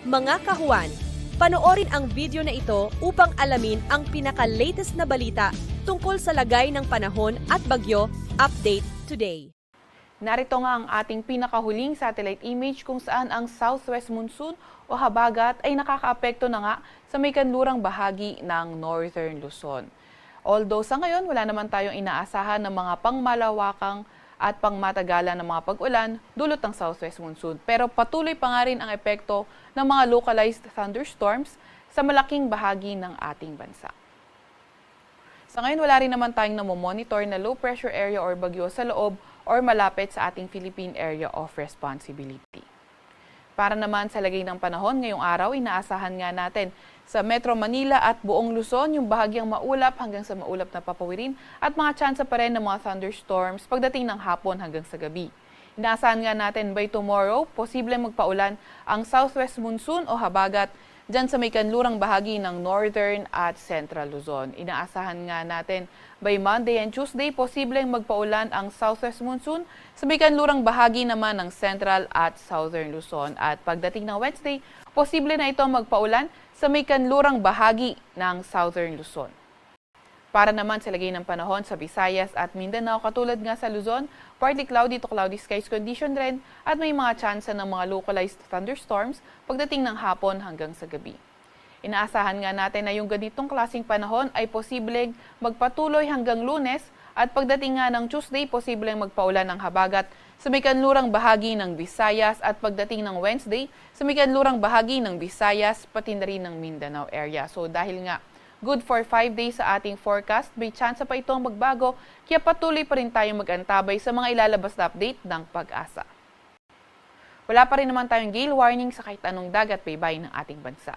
Mga kahuan, panoorin ang video na ito upang alamin ang pinaka-latest na balita tungkol sa lagay ng panahon at bagyo. Update today. Narito nga ang ating pinakahuling satellite image kung saan ang southwest monsoon o habagat ay nakakaapekto na nga sa may kanlurang bahagi ng northern Luzon. Although sa ngayon wala naman tayong inaasahan ng mga pangmalawakang at pangmatagalan ng mga pag-ulan dulot ng southwest monsoon. Pero patuloy pa nga rin ang epekto ng mga localized thunderstorms sa malaking bahagi ng ating bansa. Sa ngayon wala rin naman tayong namomonitor na low pressure area or bagyo sa loob or malapit sa ating Philippine Area of Responsibility. Para naman sa lagay ng panahon ngayong araw, inaasahan nga natin sa Metro Manila at buong Luzon yung bahagyang maulap hanggang sa maulap na papawirin at mga tsansa pa rin ng mga thunderstorms pagdating ng hapon hanggang sa gabi. Inaasahan nga natin by tomorrow, posibleng magpaulan ang southwest monsoon o habagat dyan sa may kanlurang bahagi ng northern at central Luzon. Inaasahan nga natin by Monday and Tuesday, posibleng magpaulan ang southwest monsoon sa may kanlurang bahagi naman ng central at southern Luzon. At pagdating ng Wednesday, posible na itong magpaulan sa may kanlurang bahagi ng southern Luzon. Para naman sa lagay ng panahon sa Visayas at Mindanao, katulad nga sa Luzon, partly cloudy to cloudy skies condition rin at may mga tsansa ng mga localized thunderstorms pagdating ng hapon hanggang sa gabi. Inaasahan nga natin na yung ganitong klaseng panahon ay posibleng magpatuloy hanggang Lunes at pagdating nga ng Tuesday, posibleng magpaulan ng habagat sa may kanlurang bahagi ng Visayas at pagdating ng Wednesday, sa may kanlurang bahagi ng Visayas pati na rin ng Mindanao area. So dahil nga good for 5 days sa ating forecast, may tsansa pa itong magbago, kaya patuloy pa rin tayong mag-antabay sa mga ilalabas na update ng Pag-asa. Wala pa rin naman tayong gale warning sa kahit anong dagat baybay ng ating bansa.